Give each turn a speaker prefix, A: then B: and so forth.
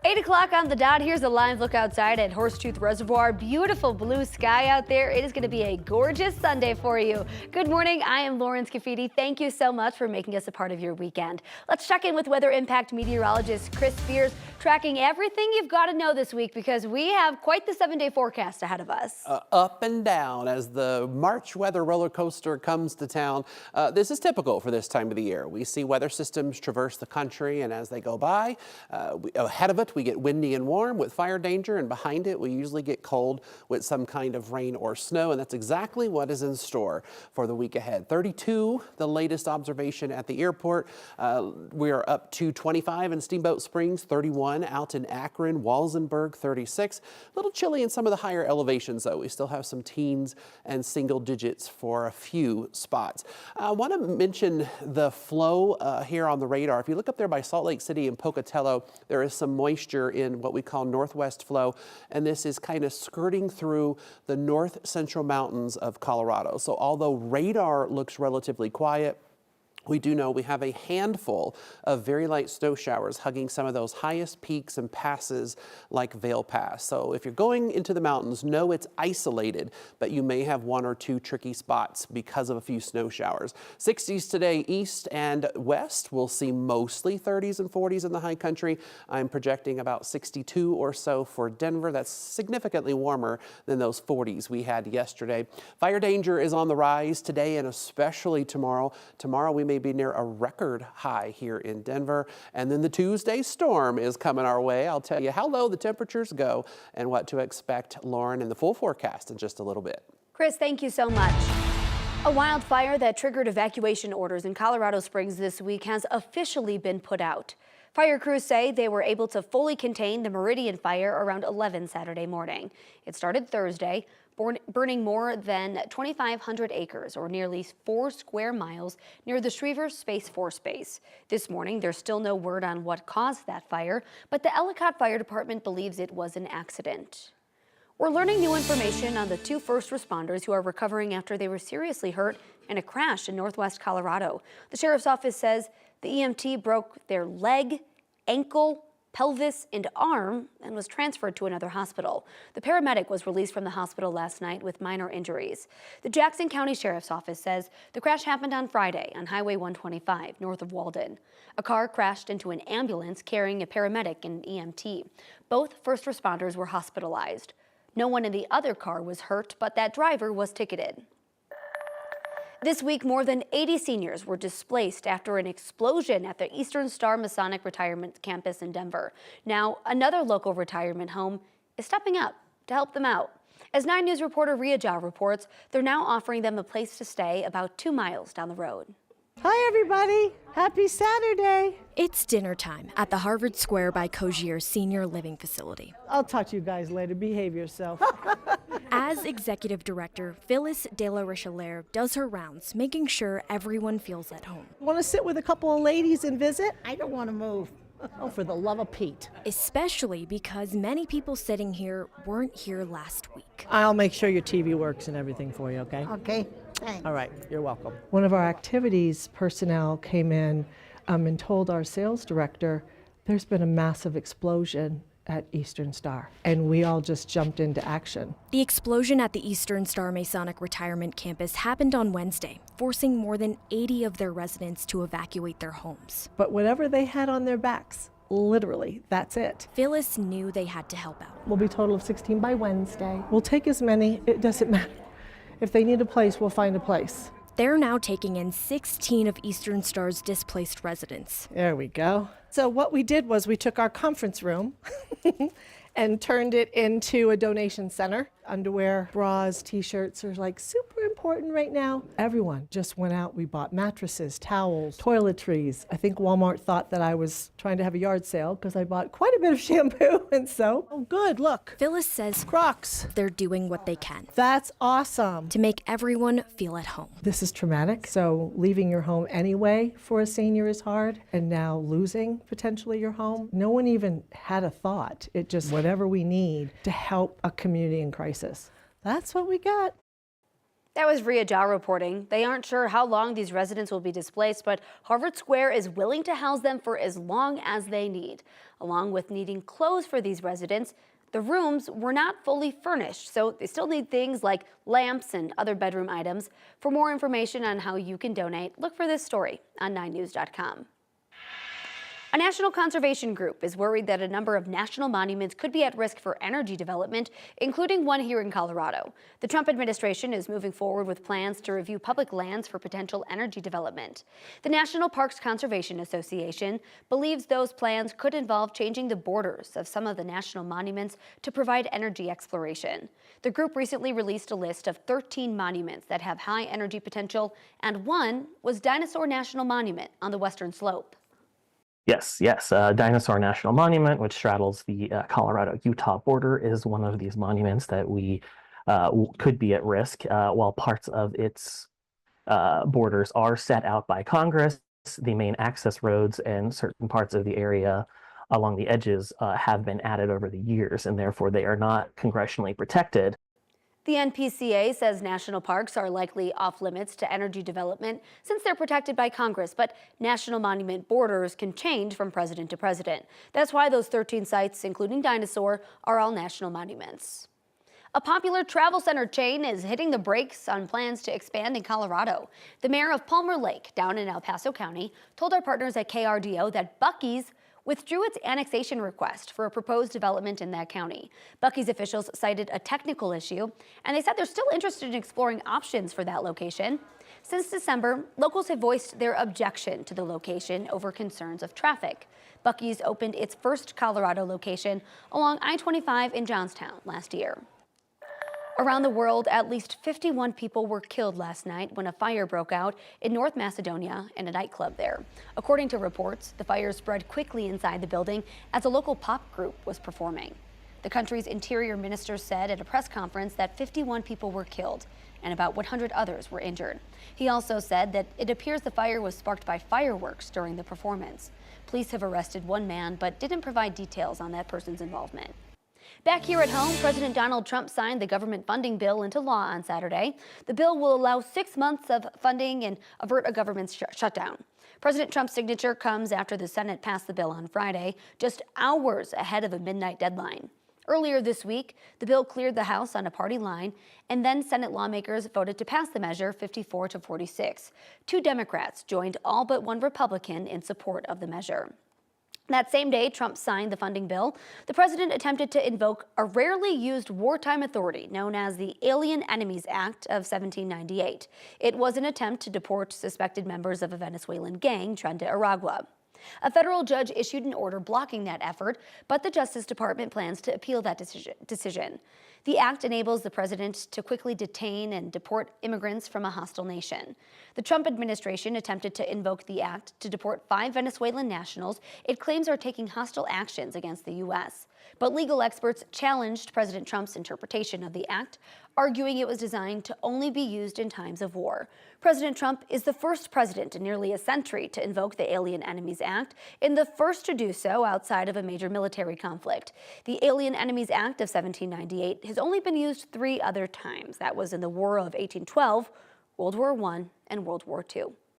A: 8 o'clock on the dot. Here's a live look outside at Horsetooth Reservoir. Beautiful blue sky out there. It is going to be a gorgeous Sunday for you. Good morning. I am Lauren Scafidi. Thank you so much for making us a part of your weekend. Let's check in with Weather Impact meteorologist Chris Spears, tracking everything you've got to know this week because we have quite the 7-day forecast ahead of us.
B: Up and down as the March weather roller coaster comes to town. This is typical for this time of the year. We see weather systems traverse the country, and as they go by, ahead of it, we get windy and warm with fire danger, and behind it we usually get cold with some kind of rain or snow, and that's exactly what is in store for the week ahead. 32, the latest observation at the airport. We are up to 25 in Steamboat Springs, 31 out in Akron, Walsenburg, 36. A little chilly in some of the higher elevations, though. We still have some teens and single digits for a few spots. I want to mention the flow here on the radar. If you look up there by Salt Lake City and Pocatello, there is some moisture in what we call northwest flow, and this is kind of skirting through the north central mountains of Colorado. So although radar looks relatively quiet, we do know we have a handful of very light snow showers hugging some of those highest peaks and passes like Vail Pass. So if you're going into the mountains, know it's isolated, but you may have one or two tricky spots because of a few snow showers. 60s today, east and west. We'll see mostly 30s and 40s in the high country. I'm projecting about 62 or so for Denver. That's significantly warmer than those 40s we had yesterday. Fire danger is on the rise today and especially tomorrow. Tomorrow we may be near a record high here in Denver. And then the Tuesday storm is coming our way. I'll tell you how low the temperatures go and what to expect, Lauren, in the full forecast in just a little bit.
A: Chris, thank you so much. A wildfire that triggered evacuation orders in Colorado Springs this week has officially been put out. Fire crews say they were able to fully contain the Meridian fire around 11 Saturday morning. It started Thursday, burning more than 2,500 acres, or nearly 4 square miles, near the Schriever Space Force Base. This morning, there's still no word on what caused that fire, but the Ellicott Fire Department believes it was an accident. We're learning new information on the 2 first responders who are recovering after they were seriously hurt in a crash in northwest Colorado. The sheriff's office says the EMT broke their leg, ankle, pelvis, and arm and was transferred to another hospital. The paramedic was released from the hospital last night with minor injuries. The Jackson County Sheriff's Office says the crash happened on Friday on Highway 125 north of Walden. A car crashed into an ambulance carrying a paramedic and an EMT. Both first responders were hospitalized. No one in the other car was hurt, but that driver was ticketed. This week, more than 80 seniors were displaced after an explosion at the Eastern Star Masonic Retirement Campus in Denver. Now, another local retirement home is stepping up to help them out. As 9 News reporter Ria Jha reports, they're now offering them a place to stay about 2 miles down the road.
C: Hi, everybody. Happy Saturday.
D: It's dinner time at the Harvard Square by Cogier's Senior Living Facility.
C: I'll talk to you guys later. Behave yourself.
D: As executive director, Phyllis De La Richelieu does her rounds, making sure everyone feels at home.
C: Want to sit with a couple of ladies and visit? I don't want to move. Oh, for the love of Pete.
D: Especially because many people sitting here weren't here last week.
C: I'll make sure your TV works and everything for you, okay?
E: Okay, thanks.
C: All right, you're welcome. One of our activities personnel came in and told our sales director there's been a massive explosion at Eastern Star, and we all just jumped into action.
D: The explosion at the Eastern Star Masonic Retirement Campus happened on Wednesday, forcing more than 80 of their residents to evacuate their homes.
C: But whatever they had on their backs, literally, that's it.
D: Phyllis knew they had to help out.
C: We'll be a total of 16 by Wednesday. We'll take as many, it doesn't matter. If they need a place, we'll find a place.
D: They're now taking in 16 of Eastern Star's displaced residents.
C: There we go. So what we did was we took our conference room and turned it into a donation center. Underwear, bras, t-shirts are like super important right now. Everyone just went out. We bought mattresses, towels, toiletries. I think Walmart thought that I was trying to have a yard sale because I bought quite a bit of shampoo and soap. Oh, good, look.
D: Phyllis says
C: Crocs.
D: They're doing what they can
C: That's awesome.
D: to make everyone feel at home.
C: This is traumatic, so leaving your home anyway for a senior is hard, and now losing potentially your home. No one even had a thought. It just whatever we need to help a community in crisis. That's what we got.
A: That was Ria Jha reporting. They aren't sure how long these residents will be displaced, but Harvard Square is willing to house them for as long as they need. Along with needing clothes for these residents, the rooms were not fully furnished, so they still need things like lamps and other bedroom items. For more information on how you can donate, look for this story on 9news.com. A national conservation group is worried that a number of national monuments could be at risk for energy development, including one here in Colorado. The Trump administration is moving forward with plans to review public lands for potential energy development. The National Parks Conservation Association believes those plans could involve changing the borders of some of the national monuments to provide energy exploration. The group recently released a list of 13 monuments that have high energy potential, and one was Dinosaur National Monument on the western slope.
E: Yes. Dinosaur National Monument, which straddles the Colorado-Utah border, is one of these monuments that we could be at risk. While parts of its borders are set out by Congress, the main access roads and certain parts of the area along the edges have been added over the years, and therefore they are not congressionally protected.
A: The NPCA says national parks are likely off limits to energy development since they're protected by Congress, but national monument borders can change from president to president. That's why those 13 sites, including Dinosaur, are all national monuments. A popular travel center chain is hitting the brakes on plans to expand in Colorado. The mayor of Palmer Lake, down in El Paso County, told our partners at KRDO that Buc-ee's withdrew its annexation request for a proposed development in that county. Buc-ee's officials cited a technical issue, and they said they're still interested in exploring options for that location. Since December, locals have voiced their objection to the location over concerns of traffic. Buc-ee's opened its first Colorado location along I-25 in Johnstown last year. Around the world, at least 51 people were killed last night when a fire broke out in North Macedonia in a nightclub there. According to reports, the fire spread quickly inside the building as a local pop group was performing. The country's interior minister said at a press conference that 51 people were killed and about 100 others were injured. He also said that it appears the fire was sparked by fireworks during the performance. Police have arrested one man but didn't provide details on that person's involvement. Back here at home, President Donald Trump signed the government funding bill into law on Saturday. The bill will allow 6 months of funding and avert a government shutdown. President Trump's signature comes after the Senate passed the bill on Friday, just hours ahead of a midnight deadline. Earlier this week, the bill cleared the House on a party line, and then Senate lawmakers voted to pass the measure 54-46. 2 Democrats joined all but 1 Republican in support of the measure. That same day Trump signed the funding bill, the president attempted to invoke a rarely used wartime authority known as the Alien Enemies Act of 1798. It was an attempt to deport suspected members of a Venezuelan gang, Tren de Aragua. A federal judge issued an order blocking that effort, but the Justice Department plans to appeal that decision. The act enables the president to quickly detain and deport immigrants from a hostile nation. The Trump administration attempted to invoke the act to deport 5 Venezuelan nationals it claims are taking hostile actions against the U.S. But legal experts challenged President Trump's interpretation of the act, arguing it was designed to only be used in times of war. President Trump is the first president in nearly a century to invoke the Alien Enemies Act, and the first to do so outside of a major military conflict. The Alien Enemies Act of 1798 has only been used 3 other times. That was in the War of 1812, World War I, and World War II.